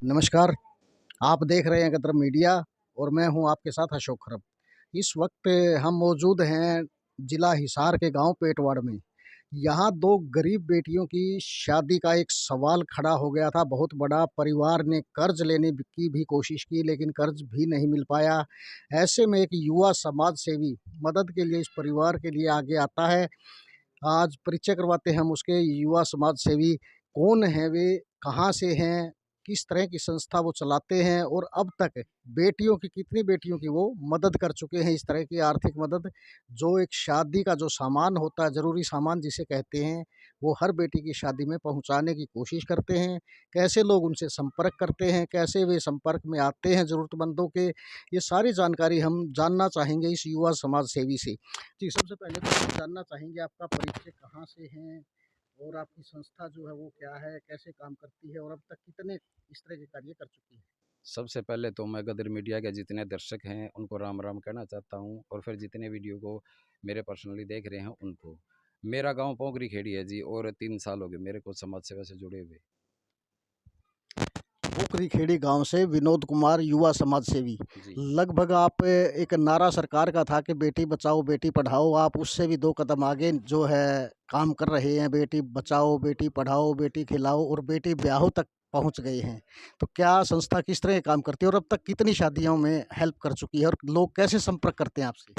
नमस्कार, आप देख रहे हैं गदर मीडिया और मैं हूं आपके साथ अशोक खरब। इस वक्त हम मौजूद हैं जिला हिसार के गांव पेटवाड़ में। यहाँ 2 गरीब बेटियों की शादी का एक सवाल खड़ा हो गया था बहुत बड़ा। परिवार ने कर्ज लेने की भी कोशिश की लेकिन कर्ज भी नहीं मिल पाया। ऐसे में एक युवा समाज सेवी मदद के लिए इस परिवार के लिए आगे आता है। आज परिचय करवाते हैं हम उसके। युवा समाज सेवी कौन है वे, कहाँ से हैं, किस तरह की संस्था वो चलाते हैं और अब तक बेटियों की कितनी बेटियों की वो मदद कर चुके हैं। इस तरह की आर्थिक मदद जो एक शादी का जो सामान होता है, ज़रूरी सामान जिसे कहते हैं, वो हर बेटी की शादी में पहुँचाने की कोशिश करते हैं। कैसे लोग उनसे संपर्क करते हैं, कैसे वे संपर्क में आते हैं ज़रूरतमंदों के, ये सारी जानकारी हम जानना चाहेंगे इस युवा समाज सेवी से। जी, सबसे पहले तो हम जानना चाहेंगे आपका परिचय कहाँ से है और आपकी संस्था जो है वो क्या है, कैसे काम करती है और अब तक कितने इस तरह के कार्य कर चुकी है? सबसे पहले तो मैं गदर मीडिया के जितने दर्शक हैं उनको राम राम कहना चाहता हूं और फिर जितने वीडियो को मेरे पर्सनली देख रहे हैं उनको। मेरा गांव पोंगरी खेड़ी है जी और 3 साल हो गए मेरे को समाज सेवा से जुड़े हुए। पोखरी खेड़ी गांव से विनोद कुमार, युवा समाज सेवी। जी लगभग आप एक नारा सरकार का था कि बेटी बचाओ बेटी पढ़ाओ, आप उससे भी 2 कदम आगे जो है काम कर रहे हैं। बेटी बचाओ, बेटी पढ़ाओ, बेटी खिलाओ और बेटी ब्याहों तक पहुंच गए हैं। तो क्या संस्था किस तरह के काम करती है और अब तक कितनी शादियों में हेल्प कर चुकी है और लोग कैसे संपर्क करते हैं आपसे?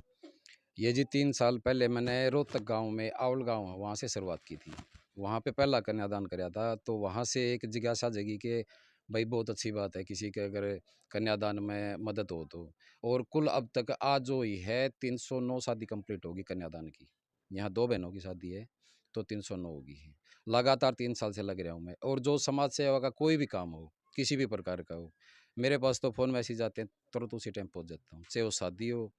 ये जी 3 साल पहले मैंने रोहतक गांव में आउल गांव है वहाँ से शुरुआत की थी। वहाँ पे पहला कन्यादान कराया था तो वहाँ से एक जिज्ञासा जगी कि भाई बहुत अच्छी बात है किसी के अगर कन्यादान में मदद हो तो। और कुल अब तक आज जो ही है 309 शादी कंप्लीट होगी कन्यादान की। यहाँ 2 बहनों की शादी है तो 309 होगी है। लगातार 3 साल से लग रहा हूँ मैं। और जो समाज सेवा का कोई भी काम हो, किसी भी प्रकार का हो, मेरे पास तो फ़ोन मैसेज आते हैं, तुरंत उसी टाइम पहुँच जाता हूँ। चाहे वो शादी हो,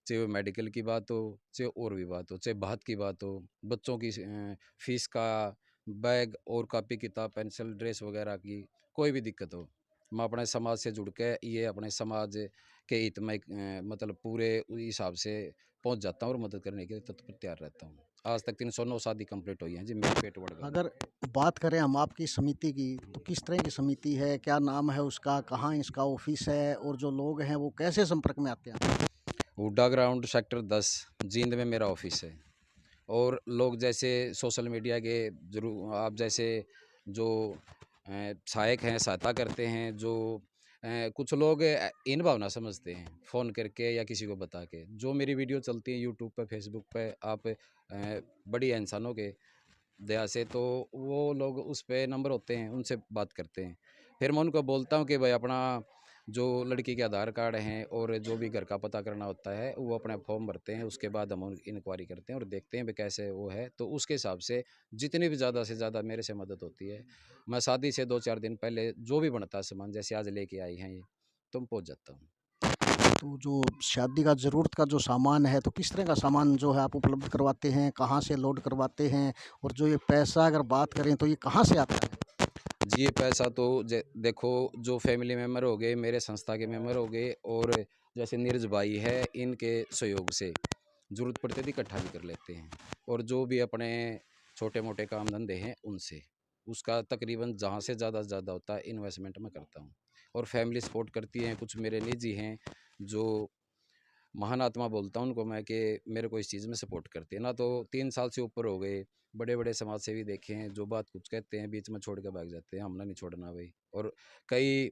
चाहे वो मेडिकल की बात हो, चाहे और भी बात हो, चाहे बात की बात हो, बच्चों की फीस का, बैग और कॉपी किताब पेंसिल ड्रेस वगैरह की कोई भी दिक्कत हो, मैं अपने समाज से जुड़ के ये अपने समाज के हित में मतलब पूरे हिसाब से पहुंच जाता हूँ और मदद करने के लिए तत्पर तैयार रहता हूँ। आज तक 309 शादी कंप्लीट हुई हैं जी मेरे पेटवड़ गाँव में। अगर बात करें हम आपकी समिति की, तो किस तरह की समिति है? क्या नाम है उसका? कहाँ इसका ऑफ़िस है? और जो लोग हैं वो कैसे संपर्क में आते हैं? हुड्डा ग्राउंड सेक्टर 10 जींद में मेरा ऑफिस है। और लोग जैसे सोशल मीडिया के जरूर आप जैसे जो सहायक हैं, सहायता करते हैं, जो कुछ लोग इन भावना समझते हैं फ़ोन करके या किसी को बता के। जो मेरी वीडियो चलती है यूट्यूब पे, फेसबुक पे, आप बड़ी इंसानों के दया से, तो वो लोग उस पे नंबर होते हैं, उनसे बात करते हैं। फिर मैं उनको बोलता हूँ कि भाई अपना जो लड़की के आधार कार्ड हैं और जो भी घर का पता करना होता है वो अपना फॉर्म भरते हैं। उसके बाद हम इंक्वायरी करते हैं और देखते हैं भाई कैसे वो है, तो उसके हिसाब से जितनी भी ज़्यादा से ज़्यादा मेरे से मदद होती है, मैं शादी से 2-4 दिन पहले जो भी बनता है सामान, जैसे आज लेके आई हैं ये, तो मैं पहुँच जाता हूँ। तो जो शादी का ज़रूरत का जो सामान है, तो किस तरह का सामान जो है आप उपलब्ध करवाते हैं? कहाँ से लोड करवाते हैं? और जो ये पैसा अगर बात करें तो ये कहाँ से आता है? जी, ये पैसा तो देखो, जो फैमिली मेम्बर हो गए, मेरे संस्था के मेम्बर हो गए और जैसे नीरज भाई है, इनके सहयोग से ज़रूरत पड़ती है तो इकट्ठा भी कर लेते हैं। और जो भी अपने छोटे मोटे काम धंधे हैं उनसे, उसका तकरीबन जहाँ से ज़्यादा होता है इन्वेस्टमेंट मैं करता हूँ। और फैमिली सपोर्ट करती है। कुछ मेरे निजी हैं जो महान आत्मा बोलता हूँ उनको मैं, कि मेरे को इस चीज़ में सपोर्ट करते हैं ना। तो 3 साल से ऊपर हो गए, बड़े बड़े समाज सेवी देखे हैं जो बात कुछ कहते हैं बीच में छोड़ के भाग जाते हैं, हमने नहीं छोड़ना भाई। और कई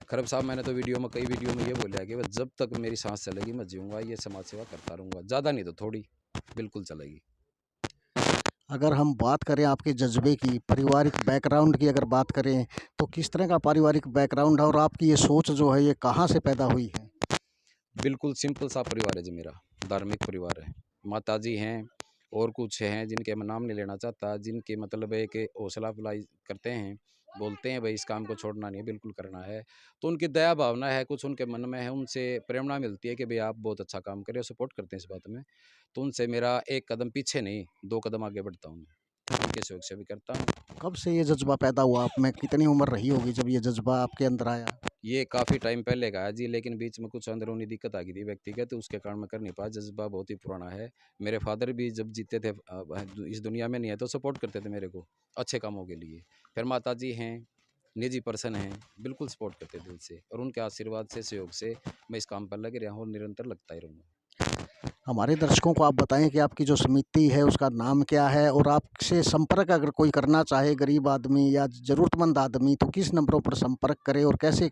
खरब साहब, मैंने तो कई वीडियो में ये बोला कि बस जब तक मेरी सांस चलेगी मैं जीऊँगा, ये समाज सेवा करता रहूँगा, ज़्यादा नहीं तो थोड़ी, बिल्कुल चलेगी। अगर हम बात करें आपके जज़्बे की, पारिवारिक बैकग्राउंड की अगर बात करें, तो किस तरह का पारिवारिक बैकग्राउंड है और आपकी ये सोच जो है ये कहाँ से पैदा हुई है? बिल्कुल सिंपल सा परिवार है जी मेरा, धार्मिक परिवार है। माताजी हैं और कुछ हैं जिनके मैं नाम नहीं लेना चाहता, जिनके मतलब है कि हौसला अफजाई करते हैं, बोलते हैं भाई इस काम को छोड़ना नहीं है, बिल्कुल करना है। तो उनकी दया भावना है, कुछ उनके मन में है, उनसे प्रेरणा मिलती है कि भाई आप बहुत अच्छा काम कर रहे हो, सपोर्ट करते हैं इस बात में। तो उनसे मेरा एक कदम पीछे नहीं, 2 कदम आगे बढ़ता हूँ मैं, उनके सहयोग से भी करता हूँ। कब से ये जज़्बा पैदा हुआ आप में? कितनी उम्र रही होगी जब ये जज़्बा आपके अंदर आया? ये काफ़ी टाइम पहले का है जी, लेकिन बीच में कुछ अंदरूनी दिक्कत आ गई थी व्यक्तिगत, उसके कारण मैं कर नहीं पाया। जज़्बा बहुत ही पुराना है। मेरे फादर भी जब जीते थे इस दुनिया में नहीं है तो सपोर्ट करते थे मेरे को, अच्छे कामों के लिए। फिर माताजी हैं, निजी पर्सन हैं, बिल्कुल सपोर्ट करते हैं दिल से, और उनके आशीर्वाद से, सहयोग से मैं इस काम पर लगे रहा हूँ और निरंतर लगता ही रहूँगा। हमारे दर्शकों को आप बताएं कि आपकी जो समिति है उसका नाम क्या है, और आपसे संपर्क अगर कोई करना चाहे, गरीब आदमी या ज़रूरतमंद आदमी, तो किस नंबरों पर संपर्क करे और कैसे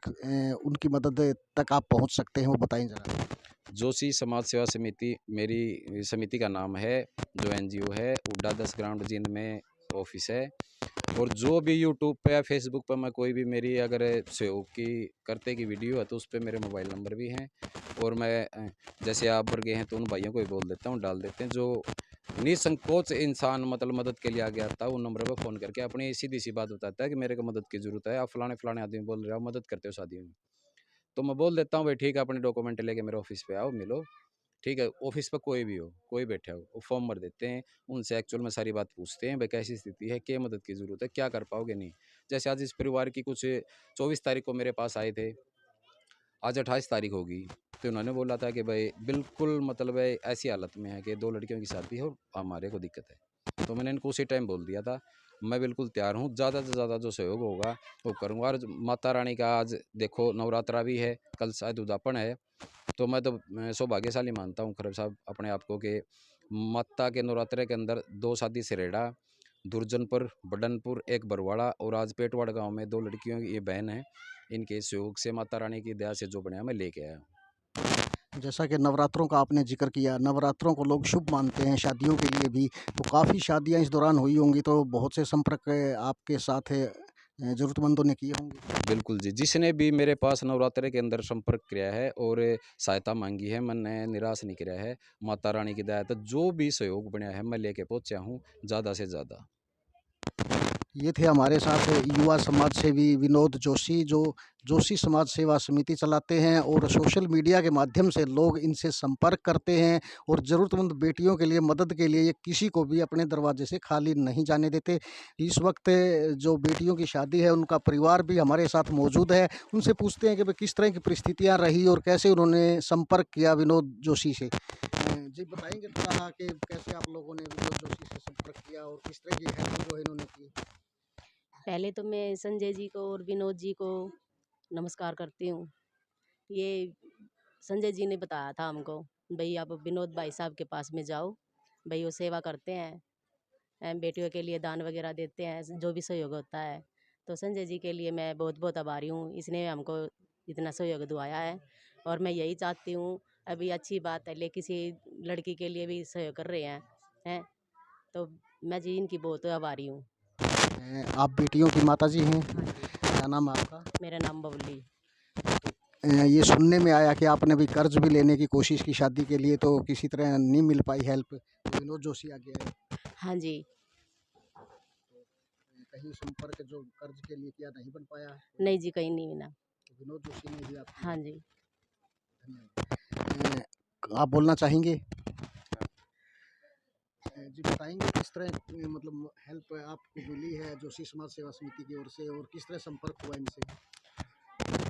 उनकी मदद तक आप पहुंच सकते हैं, वो बताएं ज़रा। जोशी समाज सेवा समिति मेरी समिति का नाम है, जो एनजीओ है, उड्डा 10 ग्राउंड जींद में ऑफिस है। और जो भी यूट्यूब पे या फेसबुक पे मैं कोई भी मेरी अगर सहयोग की करते की वीडियो है तो उस पर मेरे मोबाइल नंबर भी हैं। और मैं जैसे आप वर्गे हैं तो उन भाइयों को भी बोल देता हूँ, डाल देते हैं, जो निसंकोच इंसान मतलब मदद के लिए आ गया था, उन नंबर पर फ़ोन करके अपनी सीधी सी बात बताता है कि मेरे को मदद की ज़रूरत है, आप फलाने फलाने आदमी बोल रहे हो, मदद करते हो शादियों में। तो मैं बोल देता हूँ भाई ठीक है, अपने डॉक्यूमेंट लेके मेरे ऑफिस पे आओ, मिलो, ठीक है। ऑफिस पे कोई भी हो, कोई बैठा हो, वो फॉर्म भर देते हैं, उनसे एक्चुअल में सारी बात पूछते हैं, भाई कैसी स्थिति है, क्या मदद की ज़रूरत है, क्या कर पाओगे नहीं। जैसे आज इस परिवार की कुछ 24 तारीख को मेरे पास आए थे, आज 28 तारीख होगी, तो उन्होंने बोला था कि भाई बिल्कुल मतलब है ऐसी हालत में है कि 2 लड़कियों की शादी है और हमारे को दिक्कत है। तो मैंने इनको उसी टाइम बोल दिया था, मैं बिल्कुल तैयार हूँ, ज़्यादा से ज़्यादा जो सहयोग होगा वो करूँगा। और माता रानी का आज देखो नवरात्रा भी है, कल शायद उद्यापन है, तो मैं सौभाग्यशाली मानता हूँ खरब साहब अपने आप को कि माता के नवरात्रे के अंदर 2 शादी सिरेड़ा, दुर्जनपुर, बडनपुर, एक बरवाड़ा और आज पेटवाड़ गांव में 2 लड़कियों की ये बहन है। इनके सहयोग से माता रानी की दया से जो बनाया मैं लेके आया हूँ। जैसा कि नवरात्रों का आपने जिक्र किया, नवरात्रों को लोग शुभ मानते हैं शादियों के लिए भी, तो काफ़ी शादियां इस दौरान हुई होंगी, तो बहुत से संपर्क आपके साथ ज़रूरतमंदों ने किए होंगे। बिल्कुल जी, जिसने भी मेरे पास नवरात्रे के अंदर संपर्क किया है और सहायता मांगी है, मैंने निराश नहीं किया है। माता रानी की दया से जो भी सहयोग बनाया है मैं लेके पहुँचा हूँ ज़्यादा से ज़्यादा। ये थे हमारे साथ युवा समाज सेवी विनोद जोशी, जो जोशी समाज सेवा समिति चलाते हैं, और सोशल मीडिया के माध्यम से लोग इनसे संपर्क करते हैं और ज़रूरतमंद बेटियों के लिए मदद के लिए ये किसी को भी अपने दरवाजे से खाली नहीं जाने देते। इस वक्त जो बेटियों की शादी है उनका परिवार भी हमारे साथ मौजूद है, उनसे पूछते हैं कि भाई किस तरह की परिस्थितियाँ रही और कैसे उन्होंने संपर्क किया विनोद जोशी से। जी बताएंगे थोड़ा कि कैसे आप लोगों ने विनोद जोशी से संपर्क किया और किस तरह की हेल्प जो है इन्होंने की। पहले तो मैं संजय जी को और विनोद जी को नमस्कार करती हूँ। ये संजय जी ने बताया था हमको, भई आप विनोद भाई साहब के पास में जाओ, भई वो सेवा करते हैं, बेटियों के लिए दान वगैरह देते हैं, जो भी सहयोग होता है। तो संजय जी के लिए मैं बहुत बहुत आभारी हूँ, इसने हमको इतना सहयोग दुआया है। और मैं यही चाहती हूँ, अभी अच्छी बात है ले किसी लड़की के लिए भी सहयोग कर रहे हैं, तो मैं जी इनकी बहुत आभारी हूँ। आप बेटियों की माताजी हैं, हाँ जी, क्या नाम है आपका? मेरा नाम बबली। ये सुनने में आया कि आपने भी कर्ज भी लेने की कोशिश की शादी के लिए, तो किसी तरह नहीं मिल पाई हेल्प, तो विनोद जोशी आ गया है। हाँ जी। कहीं संपर्क जो कर्ज के लिए किया नहीं बन पाया, नहीं जी, कहीं नहीं मिला। तो विनोद जोशी ने ही आपकी हाँ हेल्प जी। की। धन्यवाद। आप बोलना चाहेंगे? जी बताएंगे किस तरह मतलब हेल्प आपको मिली है जोशी समाज सेवा समिति की ओर से, और किस तरह संपर्क हुआ इनसे?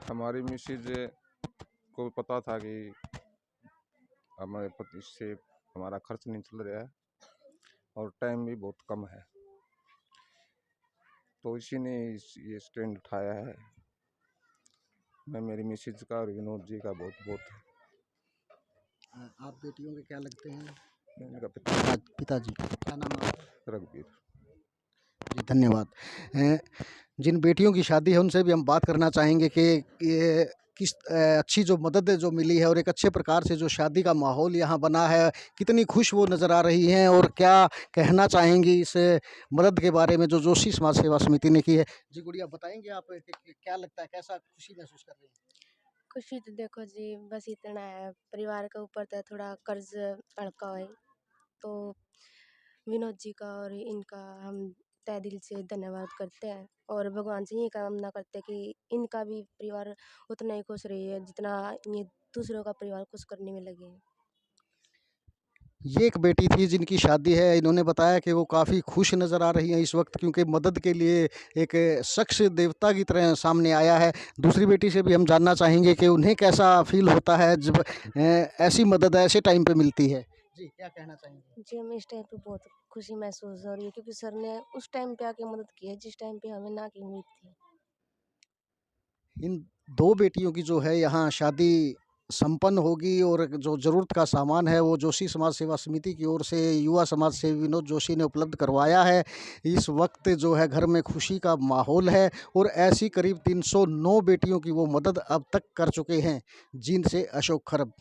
हमारी मिसेज को पता था कि हमारे पति से हमारा खर्च नहीं चल रहा है और टाइम भी बहुत कम है, तो इसी ने ये स्टैंड उठाया है। मैं मेरी मिसेज का और विनोद जी का बहुत बहुत आप बेटियों के क्या लगते हैं? इनका पिता पिताजी। क्या नाम है आपका? रघुवीर। जी धन्यवाद। जिन बेटियों की शादी है उनसे भी हम बात करना चाहेंगे कि ये किस अच्छी जो मदद जो मिली है और एक अच्छे प्रकार से जो शादी का माहौल यहाँ बना है, कितनी खुश वो नज़र आ रही हैं, और क्या कहना चाहेंगी इस मदद के बारे में जो जोशी समाज सेवा समिति ने की है। जी गुड़िया बताएंगे आप कि क्या लगता है, कैसा खुशी महसूस कर रही हैं? खुशी तो देखो जी बस इतना है, परिवार के ऊपर तो थोड़ा कर्ज अड़का है, तो विनोद जी का और इनका हम तहे दिल से धन्यवाद करते हैं, और भगवान से ये कामना करते हैं कि इनका भी परिवार उतना ही खुश रहे जितना ये दूसरों का परिवार खुश करने में लगे हैं। ये एक बेटी थी जिनकी शादी है, इन्होंने बताया कि वो काफ़ी खुश नज़र आ रही हैं इस वक्त, क्योंकि मदद के लिए एक शख्स देवता की तरह सामने आया है। दूसरी बेटी से भी हम जानना चाहेंगे कि उन्हें कैसा फ़ील होता है जब ऐसी मदद ऐसे टाइम पे मिलती है। जी क्या कहना चाहेंगे? जी हमें इस टाइम पे बहुत खुशी महसूस हो रही है, क्योंकि सर ने उस टाइम पे आके मदद की है जिस टाइम पे हमें ना की उम्मीद थी। इन 2 बेटियों की जो है यहाँ शादी संपन्न होगी और जो ज़रूरत का सामान है वो जोशी समाज सेवा समिति की ओर से युवा समाज सेवी विनोद जोशी ने उपलब्ध करवाया है। इस वक्त जो है घर में खुशी का माहौल है और ऐसी करीब 309 बेटियों की वो मदद अब तक कर चुके हैं। जींद से अशोक खरब।